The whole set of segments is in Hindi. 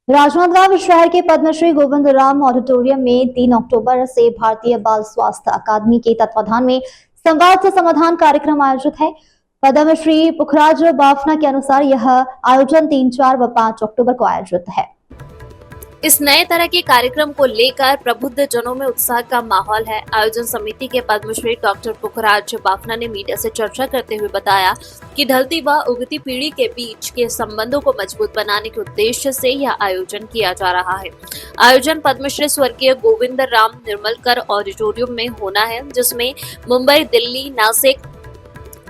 राजनांदगांव शहर के पद्मश्री गोविंद राम ऑडिटोरियम में 3 अक्टूबर से भारतीय बाल स्वास्थ्य अकादमी के तत्वाधान में संवाद से समाधान कार्यक्रम आयोजित है। पद्मश्री पुखराज बाफना के अनुसार यह आयोजन 3, 4 व 5 अक्टूबर को आयोजित है। इस नए तरह के कार्यक्रम को लेकर प्रबुद्ध जनों में उत्साह का माहौल है। आयोजन समिति के पद्मश्री डॉक्टर पुखराज बाफना ने मीडिया से चर्चा करते हुए बताया कि ढलती व उगती पीढ़ी के बीच के संबंधों को मजबूत बनाने के उद्देश्य से यह आयोजन किया जा रहा है। आयोजन पद्मश्री स्वर्गीय गोविंद राम निर्मलकर ऑडिटोरियम में होना है, जिसमें मुंबई, दिल्ली, नासिक,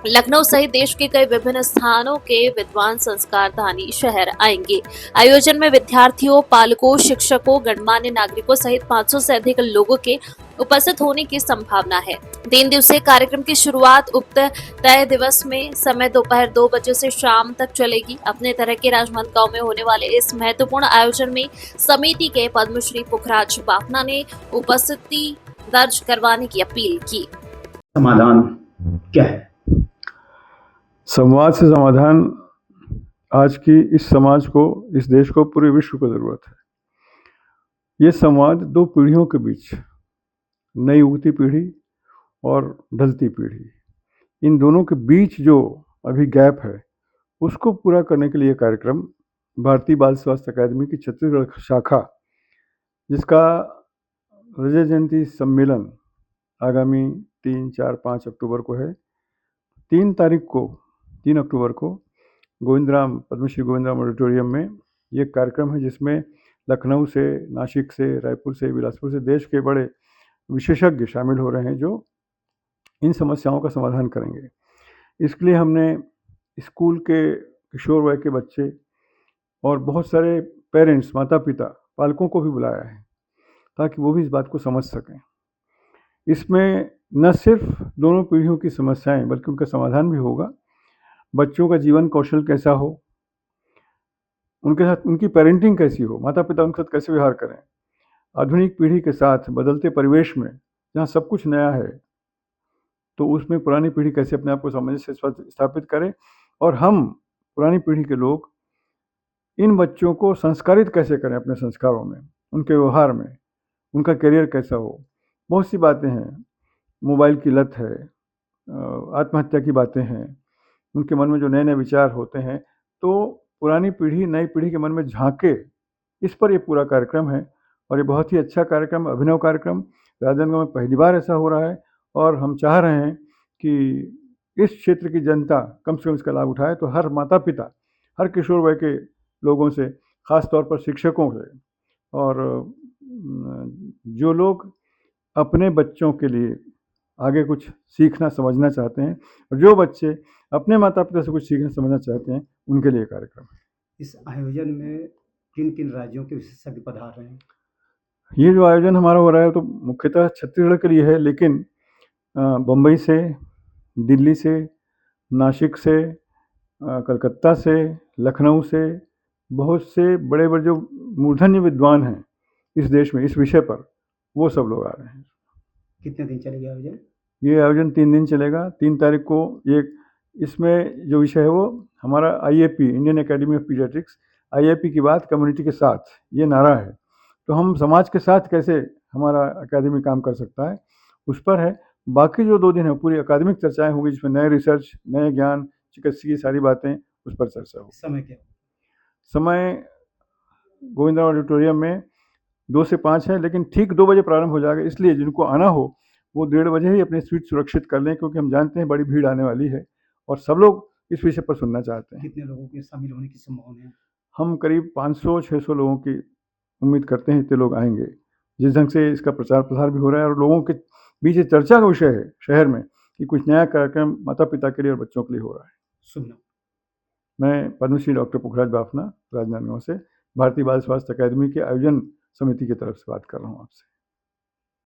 लखनऊ सहित देश के कई विभिन्न स्थानों के विद्वान संस्कारधानी शहर आएंगे। आयोजन में विद्यार्थियों, पालकों, शिक्षकों, गणमान्य नागरिकों सहित 500 से अधिक लोगों के उपस्थित होने की संभावना है। 3 दिवसीय कार्यक्रम की शुरुआत उक्त तय दिवस में समय दोपहर 2 बजे से शाम तक चलेगी। अपने तरह के राजनांदगांव में होने वाले इस महत्वपूर्ण आयोजन में समिति के पद्मश्री पुखराज बाफना ने उपस्थिति दर्ज करवाने की अपील की। समाधान क्या है? संवाद से समाधान आज की इस समाज को, इस देश को, पूरे विश्व को ज़रूरत है। ये संवाद 2 पीढ़ियों के बीच, नई उगती पीढ़ी और ढलती पीढ़ी, इन दोनों के बीच जो अभी गैप है उसको पूरा करने के लिए कार्यक्रम भारतीय बाल स्वास्थ्य अकादमी की छत्तीसगढ़ शाखा, जिसका रजत जयंती सम्मेलन आगामी 3, 4, 5 अक्टूबर को है। 3 अक्टूबर को पद्मश्री गोविंद राम ऑडिटोरियम में ये कार्यक्रम है, जिसमें लखनऊ से, नासिक से, रायपुर से, बिलासपुर से देश के बड़े विशेषज्ञ शामिल हो रहे हैं जो इन समस्याओं का समाधान करेंगे। इसके लिए हमने स्कूल के किशोर वय के बच्चे और बहुत सारे पेरेंट्स, माता पिता, पालकों को भी बुलाया है ताकि वो भी इस बात को समझ सकें। इसमें न सिर्फ दोनों पीढ़ियों की समस्याएं बल्कि उनका समाधान भी होगा। बच्चों का जीवन कौशल कैसा हो, उनके साथ उनकी पेरेंटिंग कैसी हो, माता पिता उनके साथ कैसे व्यवहार करें, आधुनिक पीढ़ी के साथ बदलते परिवेश में जहाँ सब कुछ नया है तो उसमें पुरानी पीढ़ी कैसे अपने आप को सामंजस्य स्थापित करे, और हम पुरानी पीढ़ी के लोग इन बच्चों को संस्कारित कैसे करें अपने संस्कारों में, उनके व्यवहार में, उनका करियर कैसा हो। बहुत सी बातें हैं, मोबाइल की लत है, आत्महत्या की बातें हैं, उनके मन में जो नए नए विचार होते हैं, तो पुरानी पीढ़ी नई पीढ़ी के मन में झांके, इस पर ये पूरा कार्यक्रम है। और ये बहुत ही अच्छा कार्यक्रम, अभिनव कार्यक्रम राजनांदगांव में पहली बार ऐसा हो रहा है और हम चाह रहे हैं कि इस क्षेत्र की जनता कम से कम इसका लाभ उठाए। तो हर माता पिता, हर किशोर वय के लोगों से, ख़ास तौर पर शिक्षकों से, और जो लोग अपने बच्चों के लिए आगे कुछ सीखना समझना चाहते हैं और जो बच्चे अपने माता पिता से कुछ सीखना समझना चाहते हैं, उनके लिए कार्यक्रम है। इस आयोजन में किन किन राज्यों के विशेषज्ञ पधार रहे हैं? ये जो आयोजन हमारा हो रहा है तो मुख्यतः छत्तीसगढ़ के लिए है, लेकिन बम्बई से, दिल्ली से, नासिक से, कलकत्ता से, लखनऊ से, बहुत से बड़े बड़े जो मूर्धन्य विद्वान हैं इस देश में इस विषय पर, वो सब लोग आ रहे हैं। कितने दिन चलेगा आयोजन? ये आयोजन 3 दिन चलेगा। 3 तारीख को ये, इसमें जो विषय है वो हमारा IAP, Indian academy of paediatrics, IAP की बात कम्युनिटी के साथ, ये नारा है। तो हम समाज के साथ कैसे हमारा अकादमी काम कर सकता है, उस पर है। बाकी जो 2 दिन है पूरी अकादमिक चर्चाएं होंगी, जिसमें नए रिसर्च, नए ज्ञान, चिकित्सा की सारी बातें, उस पर चर्चा होगी। समय क्या? समय गोविंद राम ऑडिटोरियम में 2 से 5 है, लेकिन ठीक 2 बजे प्रारंभ हो जाएगा। इसलिए जिनको आना हो वो 1:30 बजे ही अपनी सीट सुरक्षित कर लें, क्योंकि हम जानते हैं बड़ी भीड़ आने वाली है और सब लोग इस विषय पर सुनना चाहते हैं। कितने लोगों के शामिल होने की संभावना है? हम करीब 500-600 लोगों की उम्मीद करते हैं, इतने लोग आएंगे। जिस ढंग से इसका प्रचार प्रसार भी हो रहा है और लोगों के बीच चर्चा का विषय है शहर में कि कुछ नया कार्यक्रम माता पिता के लिए और बच्चों के लिए हो रहा है। शुभ नाम? मैं पद्मश्री डॉक्टर पुखराज बाफना, राजनांदगांव से, भारतीय बाल स्वास्थ्य अकादमी के आयोजन समिति की तरफ से बात कर रहा हूँ आपसे।